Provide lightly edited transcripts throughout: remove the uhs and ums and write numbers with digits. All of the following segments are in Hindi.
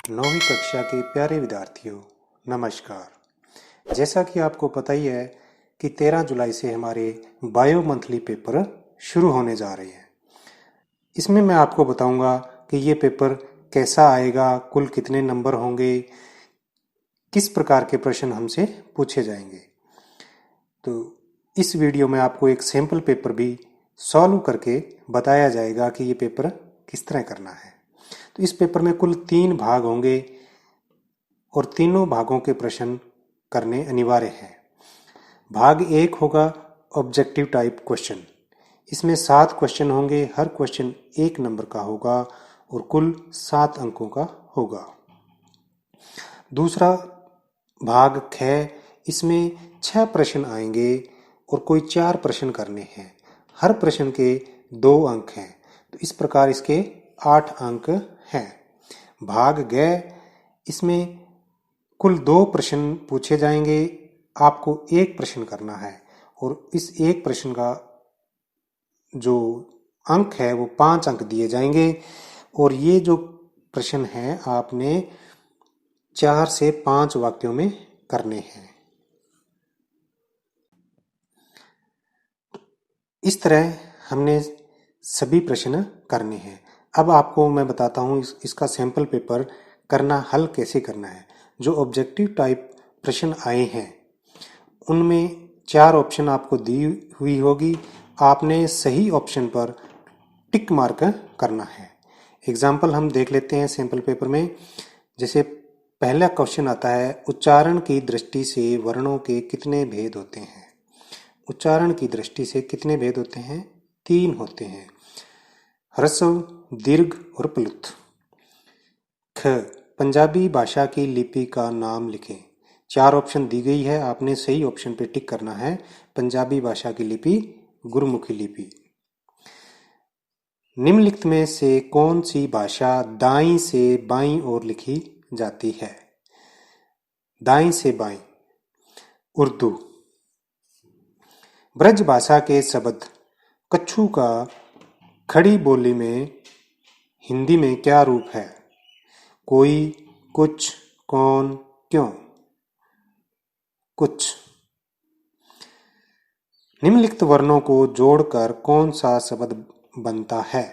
नौवीं कक्षा के प्यारे विद्यार्थियों, नमस्कार। जैसा कि आपको पता ही है कि 13 जुलाई से हमारे बायो मंथली पेपर शुरू होने जा रहे हैं। इसमें मैं आपको बताऊंगा कि ये पेपर कैसा आएगा, कुल कितने नंबर होंगे, किस प्रकार के प्रश्न हमसे पूछे जाएंगे। तो इस वीडियो में आपको एक सैंपल पेपर भी सॉल्व करके बताया जाएगा कि ये पेपर किस तरह करना है। तो इस पेपर में कुल 3 भाग होंगे और तीनों भागों के प्रश्न करने अनिवार्य हैं। भाग 1 होगा ऑब्जेक्टिव टाइप क्वेश्चन। इसमें 7 क्वेश्चन होंगे, हर क्वेश्चन 1 नंबर का होगा और कुल 7 अंकों का होगा। दूसरा भाग ख, इसमें 6 प्रश्न आएंगे और कोई 4 प्रश्न करने हैं। हर प्रश्न के 2 अंक हैं, तो इस प्रकार इसके 8 अंक हैं। भाग ग, इसमें कुल 2 प्रश्न पूछे जाएंगे, आपको 1 प्रश्न करना है और इस 1 प्रश्न का जो अंक है वो 5 अंक दिए जाएंगे और ये जो प्रश्न हैं आपने 4 से 5 वाक्यों में करने हैं। इस तरह हमने सभी प्रश्न करने हैं। अब आपको मैं बताता हूँ इसका सैंपल पेपर करना, हल कैसे करना है। जो ऑब्जेक्टिव टाइप प्रश्न आए हैं उनमें 4 ऑप्शन आपको दी हुई होगी, आपने सही ऑप्शन पर टिक मार्क करना है। एग्जाम्पल हम देख लेते हैं सैंपल पेपर में। जैसे पहला क्वेश्चन आता है, उच्चारण की दृष्टि से वर्णों के कितने भेद होते हैं। उच्चारण की दृष्टि से कितने भेद होते हैं? 3 होते हैं, ह्रस्व, दीर्घ और प्लुत। ख, पंजाबी भाषा की लिपि का नाम लिखें। 4 ऑप्शन दी गई है, आपने सही ऑप्शन पे टिक करना है। पंजाबी भाषा की लिपि गुरमुखी लिपि। निम्नलिखित में से कौन सी भाषा दाईं से बाईं ओर लिखी जाती है? दाईं से बाईं। उर्दू। ब्रज भाषा के शब्द कच्छू का खड़ी बोली में हिंदी में क्या रूप है? कोई, कुछ, कौन, क्यों। कुछ। निम्नलिखित वर्णों को जोड़कर कौन सा शब्द बनता है?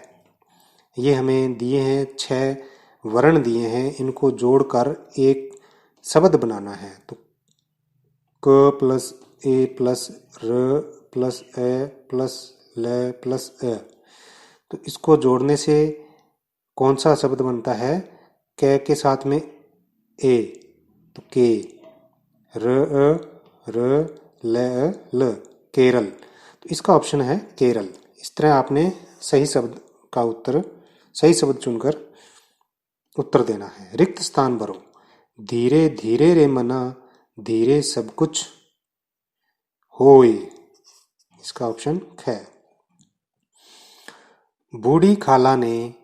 ये हमें दिए हैं, 6 वर्ण दिए हैं, इनको जोड़कर एक शब्द बनाना है। तो क प्लस ए प्लस र प्लस ए प्लस ल प्लस अ, तो इसको जोड़ने से कौन सा शब्द बनता है? क के साथ में ए, तो के, र अ र ल अ ल, केरल। तो इसका ऑप्शन है केरल। इस तरह आपने सही शब्द का उत्तर, सही शब्द चुनकर उत्तर देना है। रिक्त स्थान भरो। धीरे धीरे रे मना, धीरे सब कुछ होए। इसका ऑप्शन है। बूढ़ी खाला ने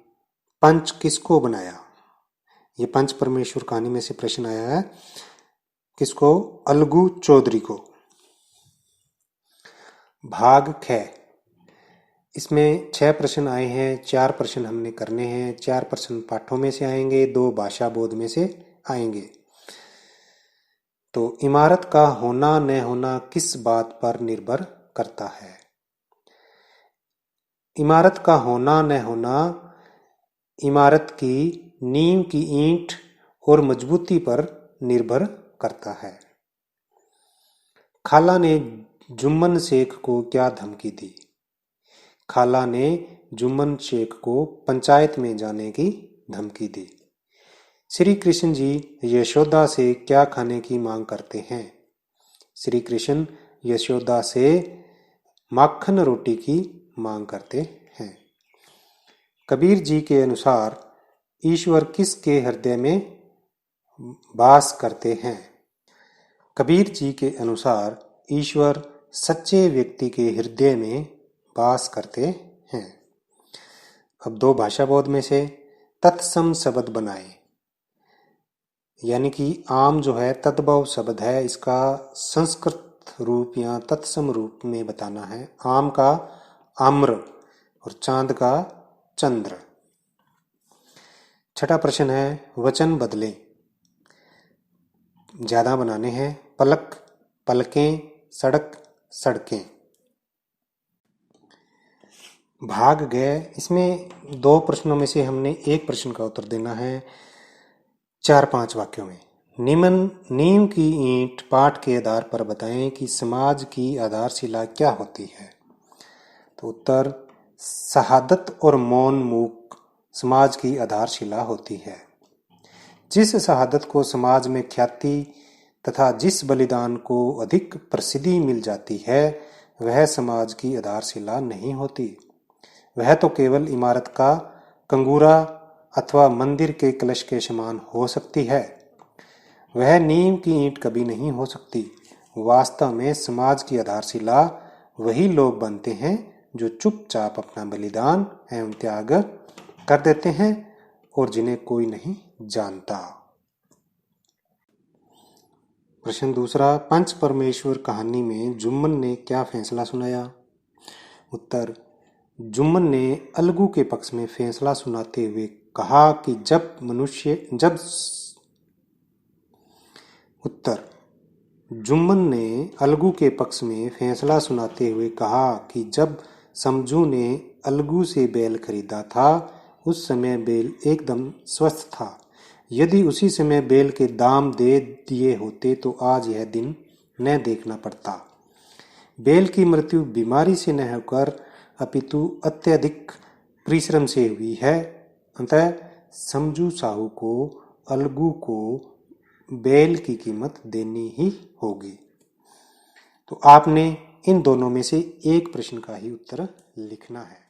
पंच किसको बनाया? ये पंच परमेश्वर कहानी में से प्रश्न आया है। किसको? अलगू चौधरी को। भाग ख, इसमें 6 प्रश्न आए हैं, 4 प्रश्न हमने करने हैं। 4 प्रश्न पाठों में से आएंगे, 2 भाषा बोध में से आएंगे। तो इमारत का होना न होना किस बात पर निर्भर करता है? इमारत का होना न होना इमारत की नींव की ईंट और मजबूती पर निर्भर करता है। खाला ने जुम्मन शेख को क्या धमकी दी? खाला ने जुम्मन शेख को पंचायत में जाने की धमकी दी। श्री कृष्ण जी यशोदा से क्या खाने की मांग करते हैं? श्री कृष्ण यशोदा से माखन रोटी की मांग करते हैं। कबीर जी के अनुसार ईश्वर किसके हृदय में वास करते हैं? कबीर जी के अनुसार ईश्वर सच्चे व्यक्ति के हृदय में वास करते हैं। अब 2 भाषा बोध में से तत्सम शब्द बनाए, यानी कि आम जो है तद्भव शब्द है, इसका संस्कृत रूप या तत्सम रूप में बताना है। आम का आम्र और चांद का चंद्र। छठा प्रश्न है, वचन बदलें। ज्यादा बनाने हैं। पलक, पलकें, सड़क, सड़कें। भाग गए, इसमें 2 प्रश्नों में से हमने एक प्रश्न का उत्तर देना है 4-5 वाक्यों में। नीम की ईंट पाठ के आधार पर बताएं कि समाज की आधारशिला क्या होती है। तो उत्तर, शहादत और मौन मूक समाज की आधारशिला होती है। जिस शहादत को समाज में ख्याति तथा जिस बलिदान को अधिक प्रसिद्धि मिल जाती है, वह समाज की आधारशिला नहीं होती। वह तो केवल इमारत का कंगूरा अथवा मंदिर के कलश के समान हो सकती है। वह नीम की ईंट कभी नहीं हो सकती। वास्तव में समाज की आधारशिला वही लोग बनते हैं जो चुपचाप अपना बलिदान एवं त्याग कर देते हैं और जिन्हें कोई नहीं जानता। प्रश्न दूसरा, पंच परमेश्वर कहानी में जुम्मन ने क्या फैसला सुनाया। उत्तर, जुम्मन ने अलगू के पक्ष में फैसला सुनाते हुए कहा कि जुम्मन ने अलगू के पक्ष में फैसला सुनाते हुए कहा कि जब समझू ने अलगू से बैल खरीदा था, उस समय बैल एकदम स्वस्थ था। यदि उसी समय बैल के दाम दे दिए होते तो आज यह दिन न देखना पड़ता। बैल की मृत्यु बीमारी से न होकर अपितु अत्यधिक परिश्रम से हुई है। अतः समझू साहू को अलगू को बैल की कीमत देनी ही होगी। तो आपने इन दोनों में से एक प्रश्न का ही उत्तर लिखना है।